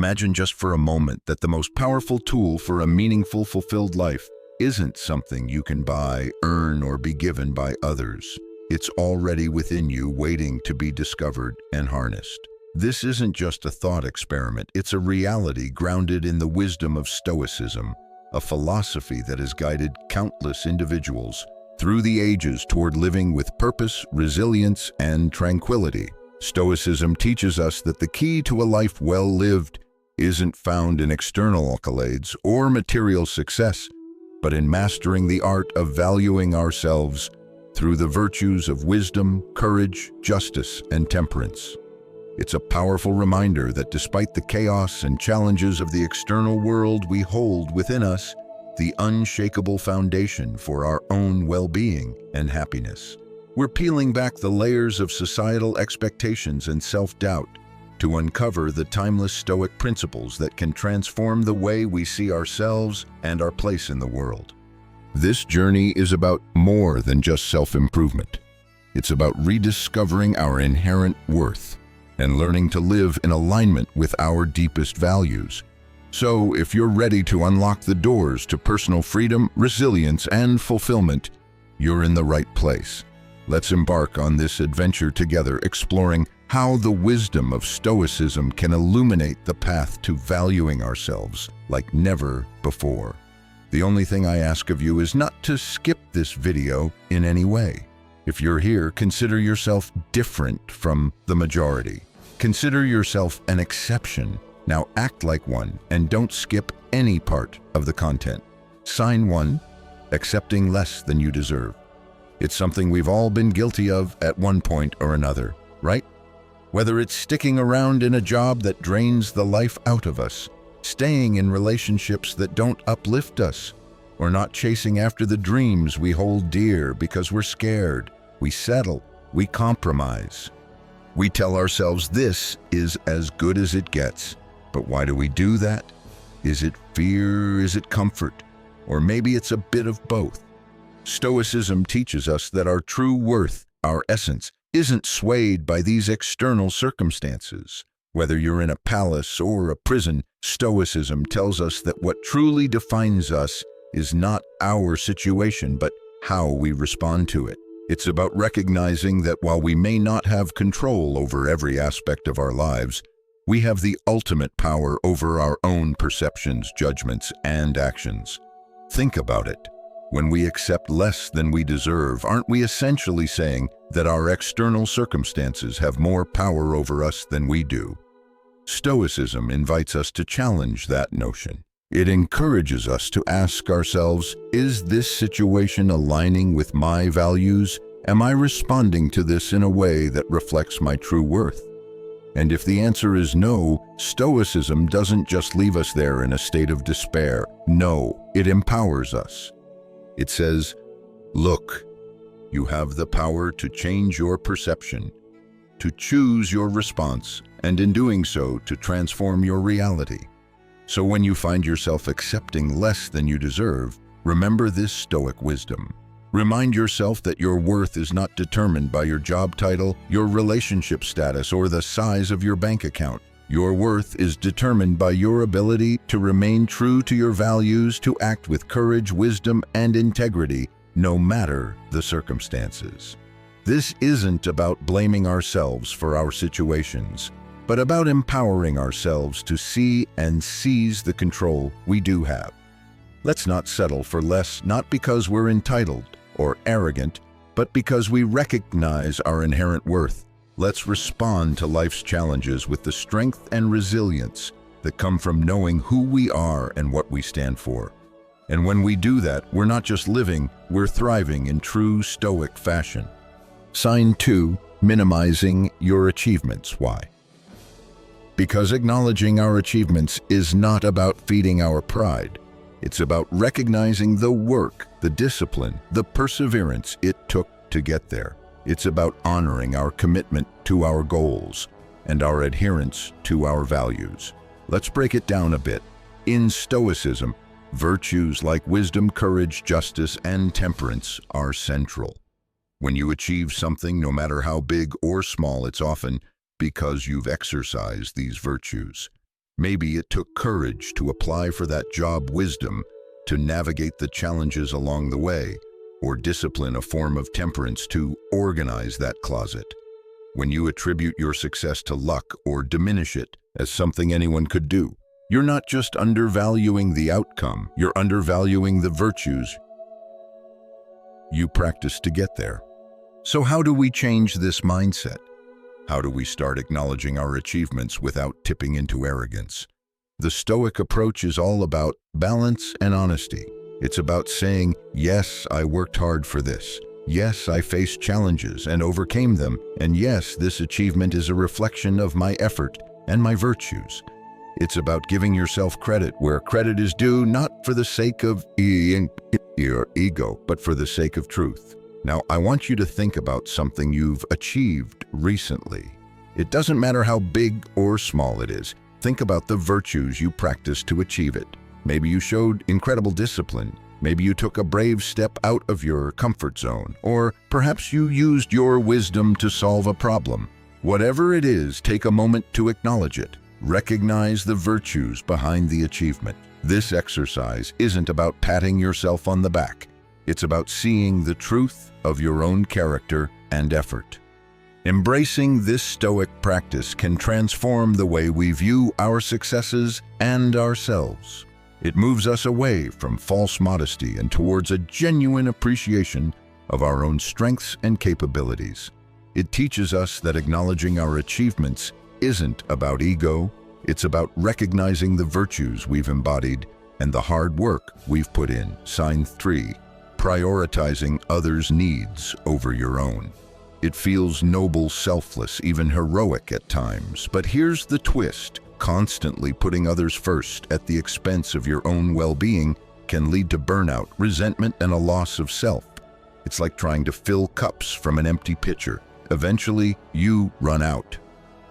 Imagine just for a moment that the most powerful tool for a meaningful, fulfilled life isn't something you can buy, earn, or be given by others. It's already within you, waiting to be discovered and harnessed. This isn't just a thought experiment, it's a reality grounded in the wisdom of Stoicism, a philosophy that has guided countless individuals through the ages toward living with purpose, resilience, and tranquility. Stoicism teaches us that the key to a life well lived isn't found in external accolades or material success, but in mastering the art of valuing ourselves through the virtues of wisdom, courage, justice, and temperance. It's a powerful reminder that despite the chaos and challenges of the external world, we hold within us the unshakable foundation for our own well-being and happiness. We're peeling back the layers of societal expectations and self-doubt to uncover the timeless Stoic principles that can transform the way we see ourselves and our place in the world. This journey is about more than just self-improvement. It's about rediscovering our inherent worth and learning to live in alignment with our deepest values. So, if you're ready to unlock the doors to personal freedom, resilience, and fulfillment, you're in the right place. Let's embark on this adventure together, exploring how the wisdom of Stoicism can illuminate the path to valuing ourselves like never before. The only thing I ask of you is not to skip this video in any way. If you're here, consider yourself different from the majority. Consider yourself an exception. Now act like one and don't skip any part of the content. Sign 1, accepting less than you deserve. It's something we've all been guilty of at one point or another, right? Whether it's sticking around in a job that drains the life out of us, staying in relationships that don't uplift us, or not chasing after the dreams we hold dear because we're scared, we settle, we compromise. We tell ourselves this is as good as it gets. But why do we do that? Is it fear? Is it comfort? Or maybe it's a bit of both. Stoicism teaches us that our true worth, our essence, isn't swayed by these external circumstances. Whether you're in a palace or a prison, Stoicism tells us that what truly defines us is not our situation, but how we respond to it. It's about recognizing that while we may not have control over every aspect of our lives, we have the ultimate power over our own perceptions, judgments, and actions. Think about it. When we accept less than we deserve, aren't we essentially saying that our external circumstances have more power over us than we do? Stoicism invites us to challenge that notion. It encourages us to ask ourselves, is this situation aligning with my values? Am I responding to this in a way that reflects my true worth? And if the answer is no, Stoicism doesn't just leave us there in a state of despair. No, it empowers us. It says, look, you have the power to change your perception, to choose your response, and in doing so, to transform your reality. So when you find yourself accepting less than you deserve, remember this Stoic wisdom. Remind yourself that your worth is not determined by your job title, your relationship status, or the size of your bank account. Your worth is determined by your ability to remain true to your values, to act with courage, wisdom, and integrity, no matter the circumstances. This isn't about blaming ourselves for our situations, but about empowering ourselves to see and seize the control we do have. Let's not settle for less, not because we're entitled or arrogant, but because we recognize our inherent worth. Let's respond to life's challenges with the strength and resilience that come from knowing who we are and what we stand for. And when we do that, we're not just living, we're thriving in true Stoic fashion. Sign 2, minimizing your achievements. Why? Because acknowledging our achievements is not about feeding our pride. It's about recognizing the work, the discipline, the perseverance it took to get there. It's about honoring our commitment to our goals and our adherence to our values. Let's break it down a bit. In Stoicism, virtues like wisdom, courage, justice, and temperance are central. When you achieve something, no matter how big or small, it's often because you've exercised these virtues. Maybe it took courage to apply for that job, wisdom to navigate the challenges along the way, or discipline, a form of temperance, to organize that closet. When you attribute your success to luck or diminish it as something anyone could do, you're not just undervaluing the outcome, you're undervaluing the virtues you practice to get there. So how do we change this mindset? How do we start acknowledging our achievements without tipping into arrogance? The Stoic approach is all about balance and honesty. It's about saying, yes, I worked hard for this. Yes, I faced challenges and overcame them. And yes, this achievement is a reflection of my effort and my virtues. It's about giving yourself credit where credit is due, not for the sake of your ego, but for the sake of truth. Now, I want you to think about something you've achieved recently. It doesn't matter how big or small it is. Think about the virtues you practiced to achieve it. Maybe you showed incredible discipline. Maybe you took a brave step out of your comfort zone. Or perhaps you used your wisdom to solve a problem. Whatever it is, take a moment to acknowledge it. Recognize the virtues behind the achievement. This exercise isn't about patting yourself on the back. It's about seeing the truth of your own character and effort. Embracing this Stoic practice can transform the way we view our successes and ourselves. It moves us away from false modesty and towards a genuine appreciation of our own strengths and capabilities. It teaches us that acknowledging our achievements isn't about ego, it's about recognizing the virtues we've embodied and the hard work we've put in. Sign 3, prioritizing others' needs over your own. It feels noble, selfless, even heroic at times. But here's the twist. Constantly putting others first at the expense of your own well-being can lead to burnout, resentment, and a loss of self. It's like trying to fill cups from an empty pitcher. Eventually, you run out.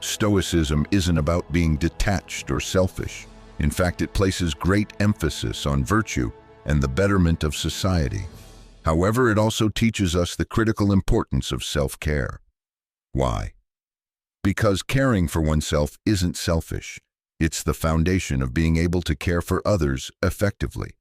Stoicism isn't about being detached or selfish. In fact, it places great emphasis on virtue and the betterment of society. However, it also teaches us the critical importance of self-care. Why? Because caring for oneself isn't selfish. It's the foundation of being able to care for others effectively.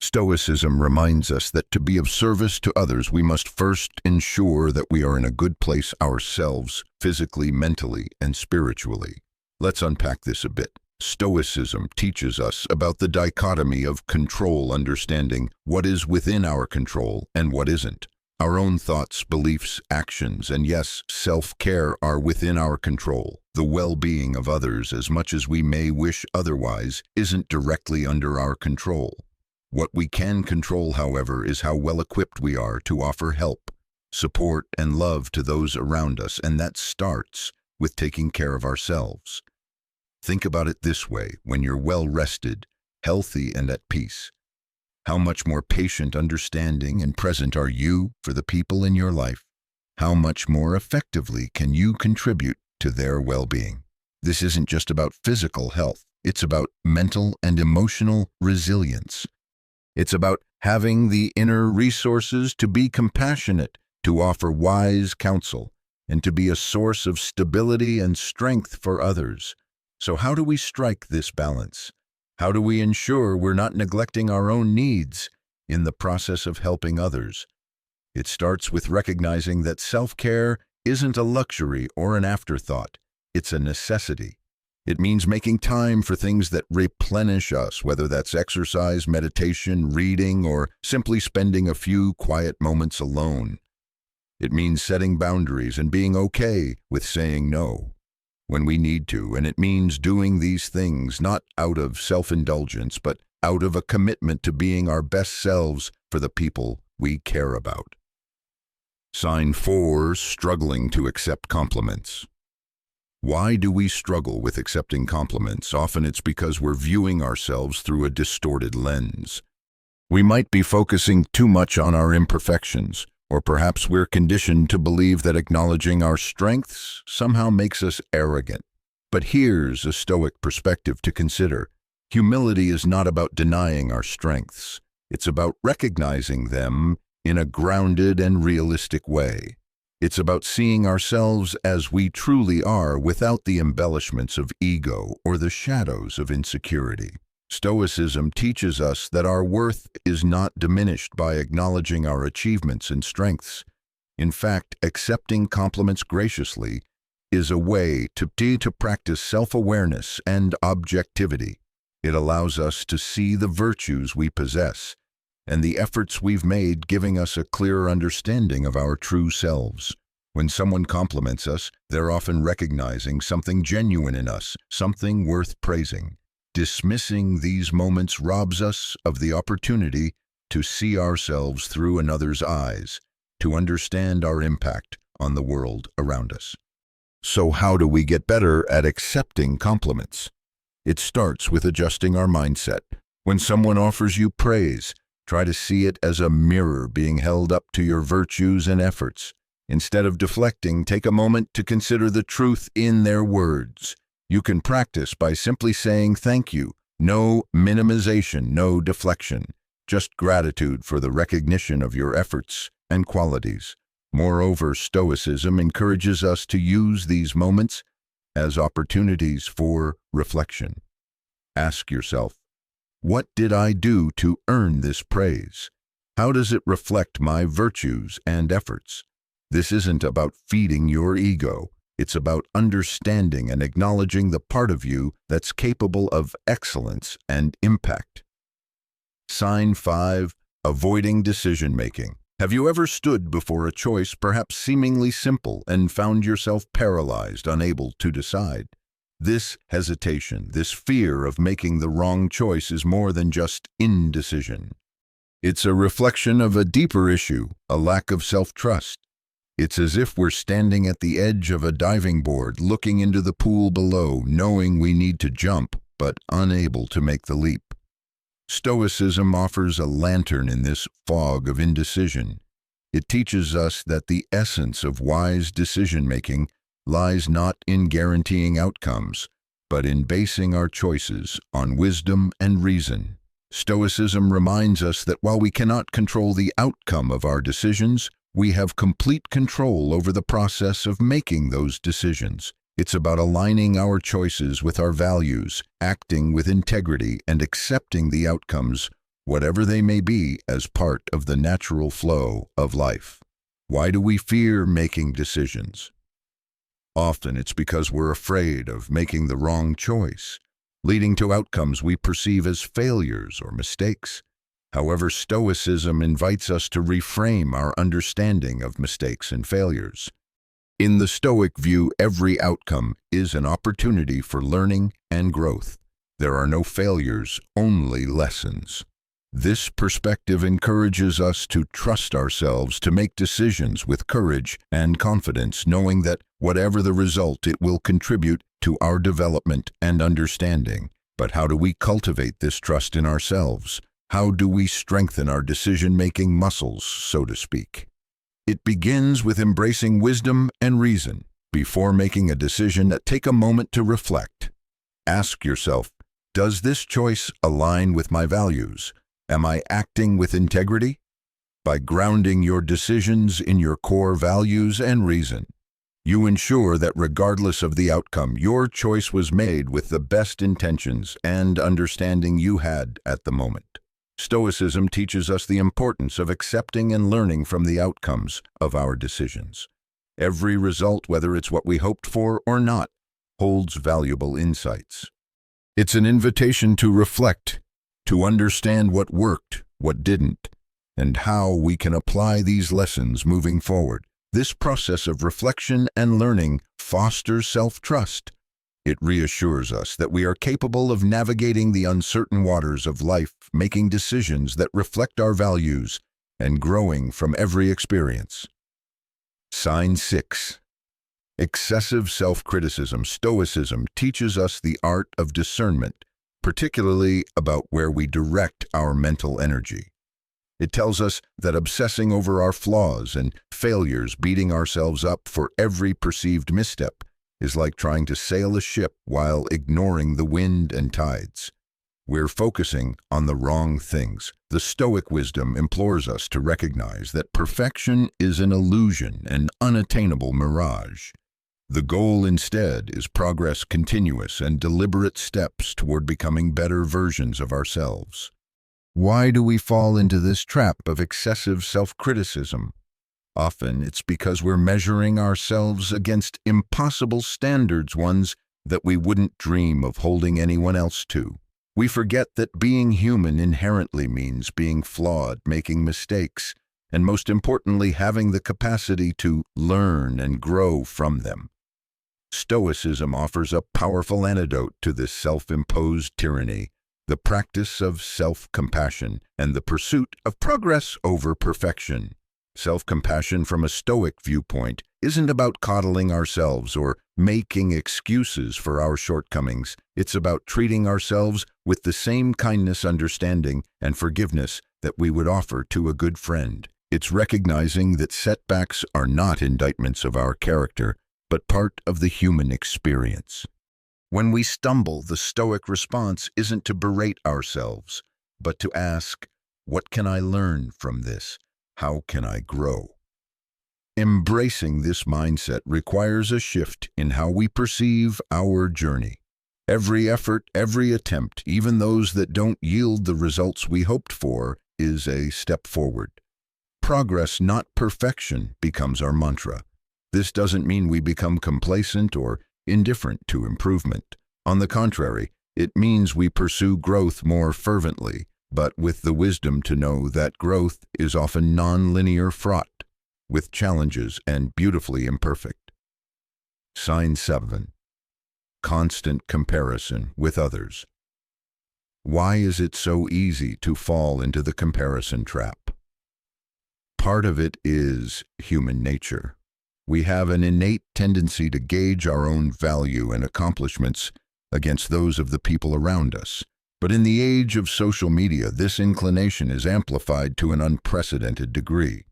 Stoicism reminds us that to be of service to others, we must first ensure that we are in a good place ourselves, physically, mentally, and spiritually. Let's unpack this a bit. Stoicism teaches us about the dichotomy of control, understanding what is within our control and what isn't. Our own thoughts, beliefs, actions, and yes, self-care are within our control. The well-being of others, as much as we may wish otherwise, isn't directly under our control. What we can control, however, is how well-equipped we are to offer help, support, and love to those around us, and that starts with taking care of ourselves. Think about it this way: when you're well-rested, healthy, and at peace, how much more patient, understanding, and present are you for the people in your life? How much more effectively can you contribute to their well-being? This isn't just about physical health. It's about mental and emotional resilience. It's about having the inner resources to be compassionate, to offer wise counsel, and to be a source of stability and strength for others. So how do we strike this balance? How do we ensure we're not neglecting our own needs in the process of helping others? It starts with recognizing that self-care isn't a luxury or an afterthought. It's a necessity. It means making time for things that replenish us, whether that's exercise, meditation, reading, or simply spending a few quiet moments alone. It means setting boundaries and being okay with saying no when we need to, and it means doing these things not out of self-indulgence, but out of a commitment to being our best selves for the people we care about. Sign 4, struggling to accept compliments. Why do we struggle with accepting compliments? Often it's because we're viewing ourselves through a distorted lens. We might be focusing too much on our imperfections, or perhaps we're conditioned to believe that acknowledging our strengths somehow makes us arrogant. But here's a Stoic perspective to consider. Humility is not about denying our strengths. It's about recognizing them in a grounded and realistic way. It's about seeing ourselves as we truly are without the embellishments of ego or the shadows of insecurity. Stoicism teaches us that our worth is not diminished by acknowledging our achievements and strengths. In fact, accepting compliments graciously is a way to practice self-awareness and objectivity. It allows us to see the virtues we possess and the efforts we've made, giving us a clearer understanding of our true selves. When someone compliments us, they're often recognizing something genuine in us, something worth praising. Dismissing these moments robs us of the opportunity to see ourselves through another's eyes, to understand our impact on the world around us. So how do we get better at accepting compliments? It starts with adjusting our mindset. When someone offers you praise, try to see it as a mirror being held up to your virtues and efforts. Instead of deflecting, take a moment to consider the truth in their words. You can practice by simply saying thank you. No minimization, no deflection. Just gratitude for the recognition of your efforts and qualities. Moreover, Stoicism encourages us to use these moments as opportunities for reflection. Ask yourself, what did I do to earn this praise? How does it reflect my virtues and efforts? This isn't about feeding your ego. It's about understanding and acknowledging the part of you that's capable of excellence and impact. Sign 5. Avoiding decision-making. Have you ever stood before a choice, perhaps seemingly simple, and found yourself paralyzed, unable to decide? This hesitation, this fear of making the wrong choice is more than just indecision. It's a reflection of a deeper issue, a lack of self-trust. It's as if we're standing at the edge of a diving board, looking into the pool below, knowing we need to jump, but unable to make the leap. Stoicism offers a lantern in this fog of indecision. It teaches us that the essence of wise decision-making lies not in guaranteeing outcomes, but in basing our choices on wisdom and reason. Stoicism reminds us that while we cannot control the outcome of our decisions, we have complete control over the process of making those decisions. It's about aligning our choices with our values, acting with integrity, and accepting the outcomes, whatever they may be, as part of the natural flow of life. Why do we fear making decisions? Often it's because we're afraid of making the wrong choice, leading to outcomes we perceive as failures or mistakes. However, Stoicism invites us to reframe our understanding of mistakes and failures. In the Stoic view, every outcome is an opportunity for learning and growth. There are no failures, only lessons. This perspective encourages us to trust ourselves, to make decisions with courage and confidence, knowing that whatever the result, it will contribute to our development and understanding. But how do we cultivate this trust in ourselves? How do we strengthen our decision-making muscles, so to speak? It begins with embracing wisdom and reason. Before making a decision, take a moment to reflect. Ask yourself, does this choice align with my values? Am I acting with integrity? By grounding your decisions in your core values and reason, you ensure that regardless of the outcome, your choice was made with the best intentions and understanding you had at the moment. Stoicism teaches us the importance of accepting and learning from the outcomes of our decisions. Every result, whether it's what we hoped for or not, holds valuable insights. It's an invitation to reflect, to understand what worked, what didn't, and how we can apply these lessons moving forward. This process of reflection and learning fosters self-trust. It reassures us that we are capable of navigating the uncertain waters of life, making decisions that reflect our values, and growing from every experience. Sign 6. Excessive self-criticism. Stoicism teaches us the art of discernment, particularly about where we direct our mental energy. It tells us that obsessing over our flaws and failures, beating ourselves up for every perceived misstep, is like trying to sail a ship while ignoring the wind and tides. we're focusing on the wrong things. The Stoic wisdom implores us to recognize that perfection is an illusion, an unattainable mirage. The goal instead is progress, continuous and deliberate steps toward becoming better versions of ourselves. Why do we fall into this trap of excessive self-criticism? Often it's because we're measuring ourselves against impossible standards, ones that we wouldn't dream of holding anyone else to. We forget that being human inherently means being flawed, making mistakes, and most importantly, having the capacity to learn and grow from them. Stoicism offers a powerful antidote to this self-imposed tyranny, the practice of self-compassion and the pursuit of progress over perfection. Self-compassion from a Stoic viewpoint isn't about coddling ourselves or making excuses for our shortcomings. It's about treating ourselves with the same kindness, understanding, and forgiveness that we would offer to a good friend. It's recognizing that setbacks are not indictments of our character, but part of the human experience. When we stumble, the Stoic response isn't to berate ourselves, but to ask, what can I learn from this? How can I grow? Embracing this mindset requires a shift in how we perceive our journey. Every effort, every attempt, even those that don't yield the results we hoped for, is a step forward. Progress, not perfection, becomes our mantra. This doesn't mean we become complacent or indifferent to improvement. On the contrary, it means we pursue growth more fervently, but with the wisdom to know that growth is often non-linear, fraught with challenges and beautifully imperfect. Sign 7. Constant comparison with others. Why is it so easy to fall into the comparison trap? Part of it is human nature. We have an innate tendency to gauge our own value and accomplishments against those of the people around us. But in the age of social media, this inclination is amplified to an unprecedented degree.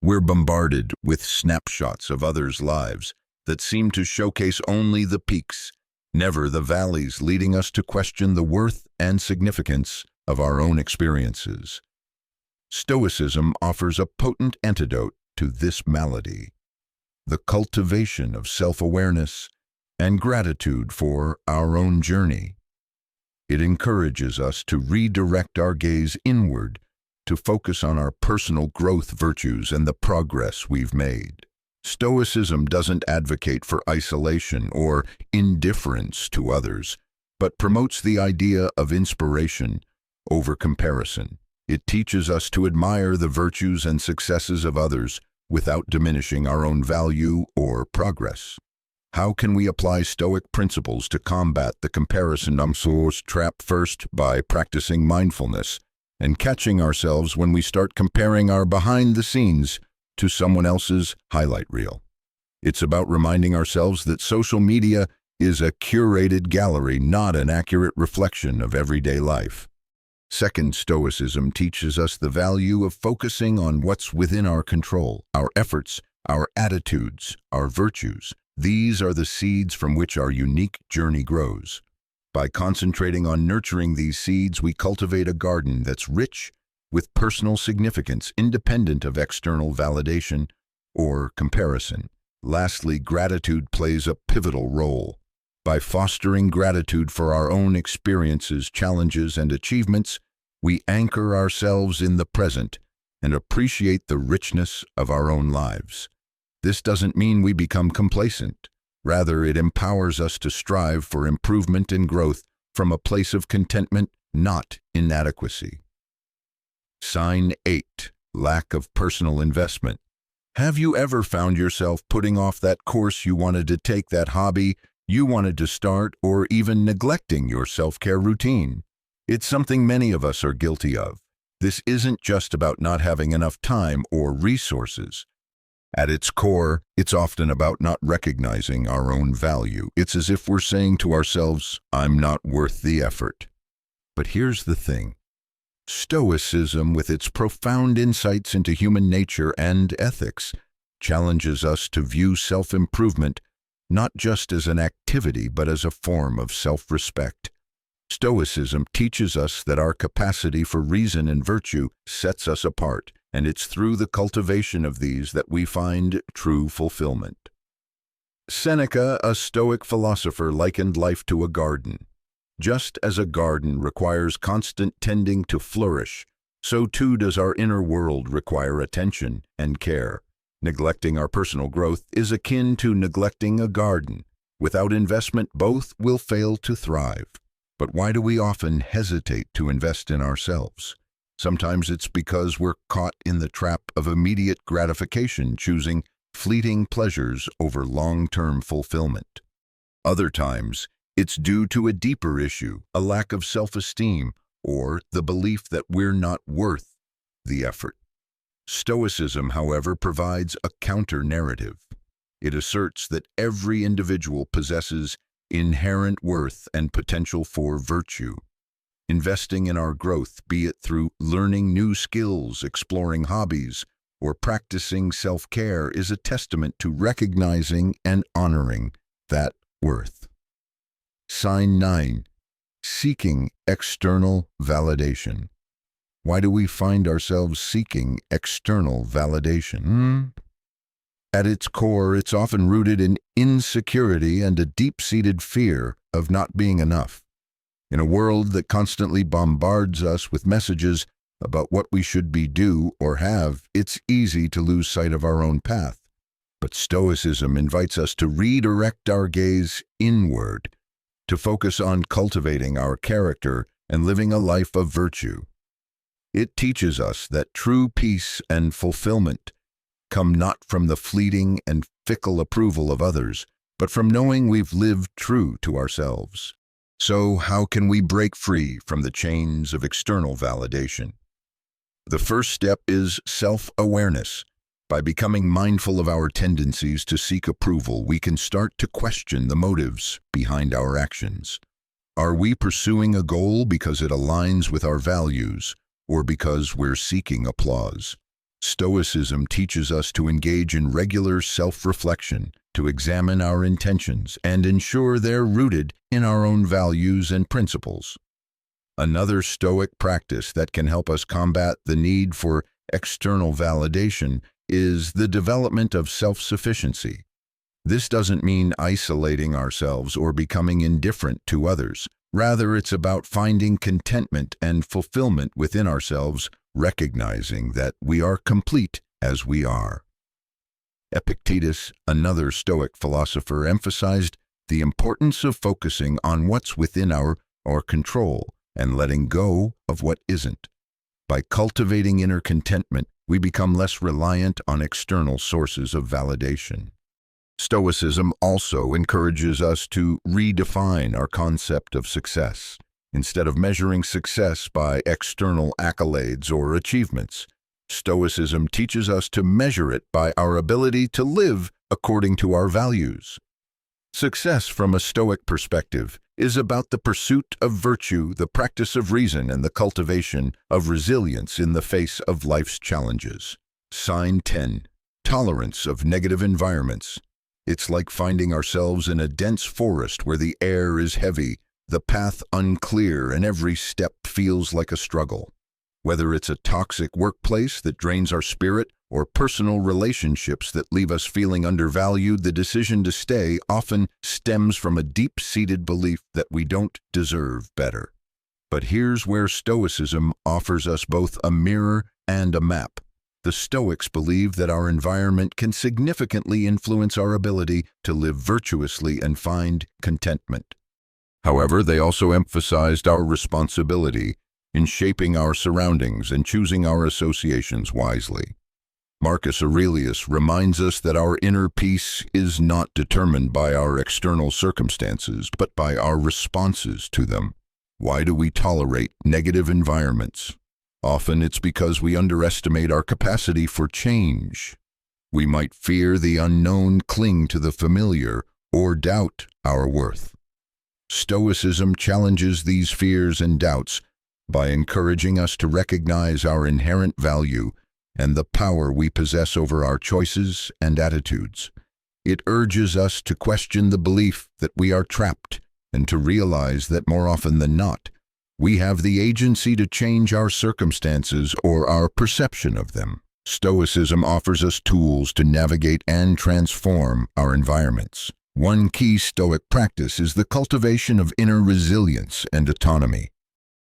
We're bombarded with snapshots of others' lives that seem to showcase only the peaks, never the valleys, leading us to question the worth and significance of our own experiences. Stoicism offers a potent antidote to this malady: the cultivation of self-awareness and gratitude for our own journey. It encourages us to redirect our gaze inward, to focus on our personal growth, virtues, and the progress we've made. Stoicism doesn't advocate for isolation or indifference to others, but promotes the idea of inspiration over comparison. It teaches us to admire the virtues and successes of others without diminishing our own value or progress. How can we apply Stoic principles to combat the comparison trap? First, by practicing mindfulness and catching ourselves when we start comparing our behind the scenes to someone else's highlight reel. It's about reminding ourselves that social media is a curated gallery, not an accurate reflection of everyday life. Second, Stoicism teaches us the value of focusing on what's within our control, our efforts, our attitudes, our virtues. These are the seeds from which our unique journey grows. By concentrating on nurturing these seeds, we cultivate a garden that's rich with personal significance, independent of external validation or comparison. Lastly, gratitude plays a pivotal role. By fostering gratitude for our own experiences, challenges, and achievements, we anchor ourselves in the present and appreciate the richness of our own lives. This doesn't mean we become complacent. Rather, it empowers us to strive for improvement and growth from a place of contentment, not inadequacy. Sign 8. Lack of personal investment. Have you ever found yourself putting off that course you wanted to take, that hobby you wanted to start, or even neglecting your self-care routine? It's something many of us are guilty of. This isn't just about not having enough time or resources. At its core, it's often about not recognizing our own value. It's as if we're saying to ourselves, I'm not worth the effort. But here's the thing. Stoicism, with its profound insights into human nature and ethics, challenges us to view self-improvement not just as an activity, but as a form of self-respect. Stoicism teaches us that our capacity for reason and virtue sets us apart, and it's through the cultivation of these that we find true fulfillment. Seneca, a Stoic philosopher, likened life to a garden. Just as a garden requires constant tending to flourish, so too does our inner world require attention and care. Neglecting our personal growth is akin to neglecting a garden. Without investment, both will fail to thrive. But why do we often hesitate to invest in ourselves? Sometimes it's because we're caught in the trap of immediate gratification, choosing fleeting pleasures over long-term fulfillment. Other times, it's due to a deeper issue, a lack of self-esteem, or the belief that we're not worth the effort. Stoicism, however, provides a counter-narrative. It asserts that every individual possesses inherent worth and potential for virtue. Investing in our growth, be it through learning new skills, exploring hobbies, or practicing self-care, is a testament to recognizing and honoring that worth. Sign 9. Seeking external validation. Why do we find ourselves seeking external validation? At its core, it's often rooted in insecurity and a deep-seated fear of not being enough. In a world that constantly bombards us with messages about what we should be, do, or have, it's easy to lose sight of our own path. But Stoicism invites us to redirect our gaze inward, to focus on cultivating our character and living a life of virtue. It teaches us that true peace and fulfillment come not from the fleeting and fickle approval of others, but from knowing we've lived true to ourselves. So, how can we break free from the chains of external validation? The first step is self-awareness. By becoming mindful of our tendencies to seek approval, we can start to question the motives behind our actions. Are we pursuing a goal because it aligns with our values, or because we're seeking applause? Stoicism teaches us to engage in regular self-reflection, to examine our intentions, and ensure they're rooted in our own values and principles. Another Stoic practice that can help us combat the need for external validation is the development of self-sufficiency. This doesn't mean isolating ourselves or becoming indifferent to others. Rather, it's about finding contentment and fulfillment within ourselves, recognizing that we are complete as we are. Epictetus, another Stoic philosopher, emphasized the importance of focusing on what's within our control and letting go of what isn't. By cultivating inner contentment, we become less reliant on external sources of validation. Stoicism also encourages us to redefine our concept of success. Instead of measuring success by external accolades or achievements, Stoicism teaches us to measure it by our ability to live according to our values. Success from a Stoic perspective is about the pursuit of virtue, the practice of reason, and the cultivation of resilience in the face of life's challenges. Sign 10. Tolerance of negative environments. It's like finding ourselves in a dense forest where the air is heavy, the path unclear, and every step feels like a struggle. Whether it's a toxic workplace that drains our spirit or personal relationships that leave us feeling undervalued, the decision to stay often stems from a deep-seated belief that we don't deserve better. But here's where Stoicism offers us both a mirror and a map. The Stoics believe that our environment can significantly influence our ability to live virtuously and find contentment. However, they also emphasized our responsibility in shaping our surroundings and choosing our associations wisely. Marcus Aurelius reminds us that our inner peace is not determined by our external circumstances, but by our responses to them. Why do we tolerate negative environments? Often it's because we underestimate our capacity for change. We might fear the unknown, cling to the familiar, or doubt our worth. Stoicism challenges these fears and doubts by encouraging us to recognize our inherent value and the power we possess over our choices and attitudes. It urges us to question the belief that we are trapped and to realize that more often than not, we have the agency to change our circumstances or our perception of them. Stoicism offers us tools to navigate and transform our environments. One key Stoic practice is the cultivation of inner resilience and autonomy.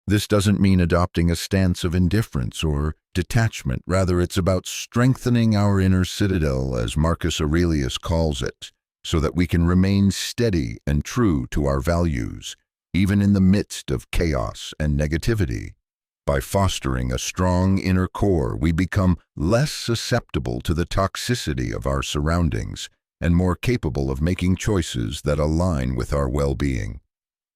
This doesn't mean adopting a stance of indifference or detachment. Rather, it's about strengthening our inner citadel, as Marcus Aurelius calls it, so that we can remain steady and true to our values, even in the midst of chaos and negativity. By fostering a strong inner core, we become less susceptible to the toxicity of our surroundings and more capable of making choices that align with our well-being.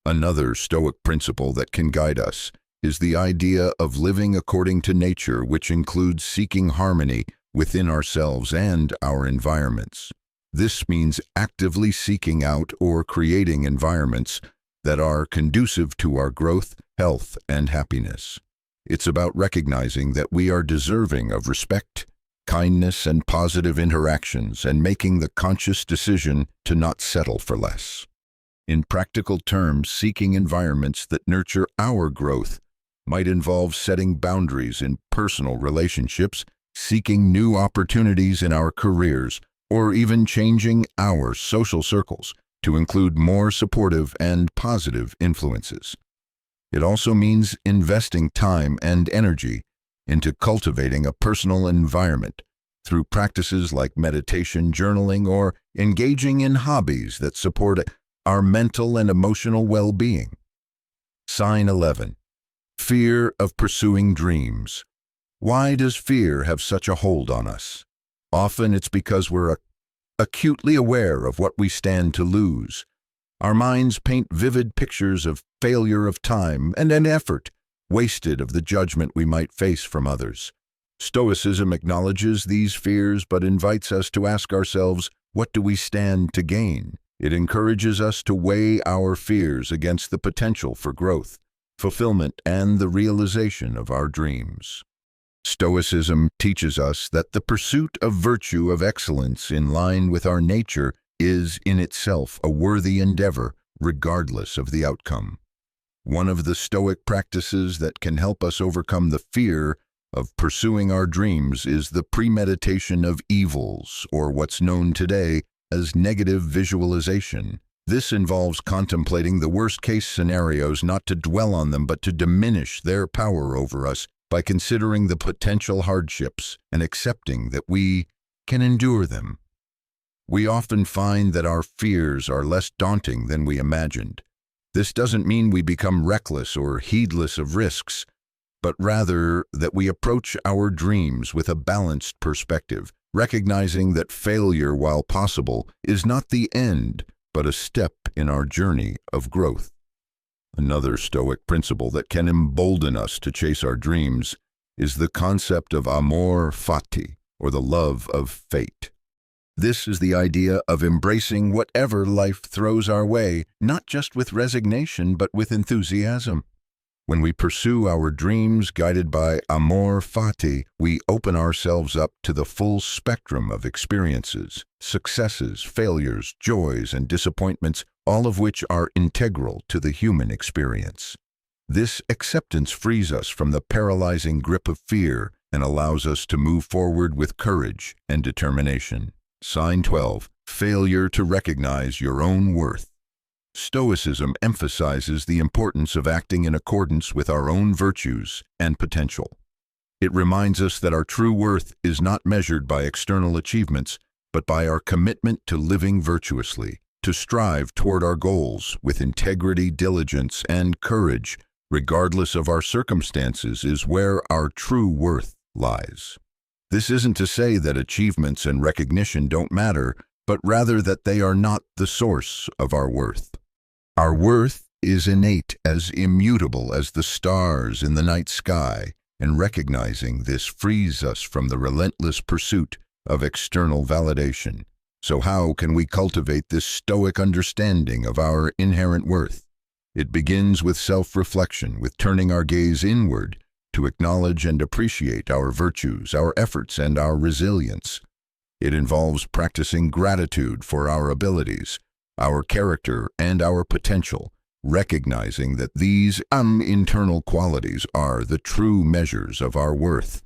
Another Stoic principle that can guide us is the idea of living according to nature, which includes seeking harmony within ourselves and our environments. This means actively seeking out or creating environments that are conducive to our growth, health, and happiness. It's about recognizing that we are deserving of respect, kindness, and positive interactions, and making the conscious decision to not settle for less. In practical terms, seeking environments that nurture our growth might involve setting boundaries in personal relationships, seeking new opportunities in our careers, or even changing our social circles to include more supportive and positive influences. It also means investing time and energy into cultivating a personal environment through practices like meditation, journaling, or engaging in hobbies that support our mental and emotional well-being. Sign 11. Fear of pursuing dreams. Why does fear have such a hold on us? Often it's because we're acutely aware of what we stand to lose. Our minds paint vivid pictures of failure, of time and an effort wasted, of the judgment we might face from others. Stoicism acknowledges these fears but invites us to ask ourselves, what do we stand to gain? It encourages us to weigh our fears against the potential for growth, fulfillment, and the realization of our dreams. Stoicism teaches us that the pursuit of virtue, of excellence in line with our nature, is in itself a worthy endeavor, regardless of the outcome. One of the Stoic practices that can help us overcome the fear of pursuing our dreams is the premeditation of evils, or what's known today as negative visualization. This involves contemplating the worst-case scenarios, not to dwell on them, but to diminish their power over us by considering the potential hardships and accepting that we can endure them. We often find that our fears are less daunting than we imagined. This doesn't mean we become reckless or heedless of risks, but rather that we approach our dreams with a balanced perspective, recognizing that failure, while possible, is not the end, but a step in our journey of growth. Another Stoic principle that can embolden us to chase our dreams is the concept of amor fati, or the love of fate. This is the idea of embracing whatever life throws our way, not just with resignation, but with enthusiasm. When we pursue our dreams guided by amor fati, we open ourselves up to the full spectrum of experiences, successes, failures, joys, and disappointments, all of which are integral to the human experience. This acceptance frees us from the paralyzing grip of fear and allows us to move forward with courage and determination. Sign 12. Failure to recognize your own worth. Stoicism emphasizes the importance of acting in accordance with our own virtues and potential. It reminds us that our true worth is not measured by external achievements, but by our commitment to living virtuously. To strive toward our goals with integrity, diligence, and courage, regardless of our circumstances, is where our true worth lies. This isn't to say that achievements and recognition don't matter, but rather that they are not the source of our worth. Our worth is innate, as immutable as the stars in the night sky, and recognizing this frees us from the relentless pursuit of external validation. So how can we cultivate this Stoic understanding of our inherent worth? It begins with self-reflection, with turning our gaze inward to acknowledge and appreciate our virtues, our efforts, and our resilience. It involves practicing gratitude for our abilities, our character, and our potential, recognizing that these internal qualities are the true measures of our worth.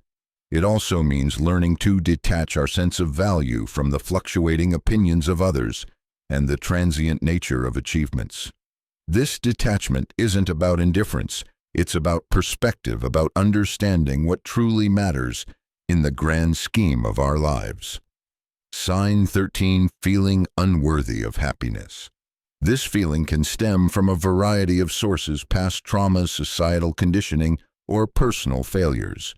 It also means learning to detach our sense of value from the fluctuating opinions of others and the transient nature of achievements. This detachment isn't about indifference, it's about perspective, about understanding what truly matters in the grand scheme of our lives. Sign 13. Feeling unworthy of happiness. This feeling can stem from a variety of sources: past traumas, societal conditioning, or personal failures.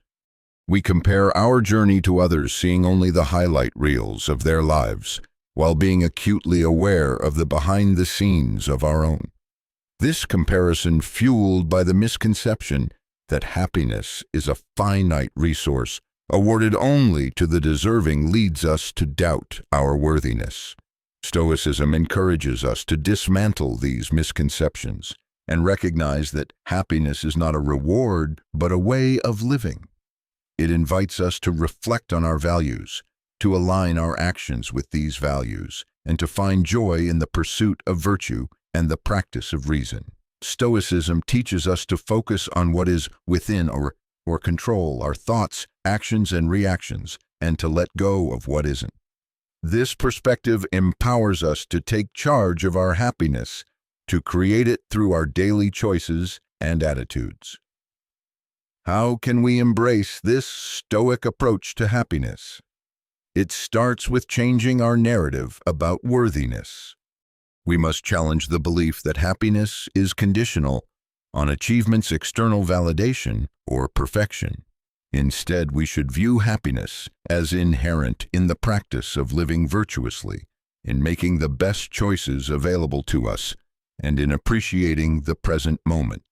We compare our journey to others, seeing only the highlight reels of their lives, while being acutely aware of the behind the scenes of our own. This comparison, fueled by the misconception that happiness is a finite resource awarded only to the deserving, leads us to doubt our worthiness. Stoicism encourages us to dismantle these misconceptions and recognize that happiness is not a reward, but a way of living. It invites us to reflect on our values, to align our actions with these values, and to find joy in the pursuit of virtue and the practice of reason. Stoicism teaches us to focus on what is within or control our thoughts, actions, and reactions, and to let go of what isn't. This perspective empowers us to take charge of our happiness, to create it through our daily choices and attitudes. How can we embrace this Stoic approach to happiness? It starts with changing our narrative about worthiness. We must challenge the belief that happiness is conditional on achievements, external validation, or perfection. Instead, we should view happiness as inherent in the practice of living virtuously, in making the best choices available to us, and in appreciating the present moment.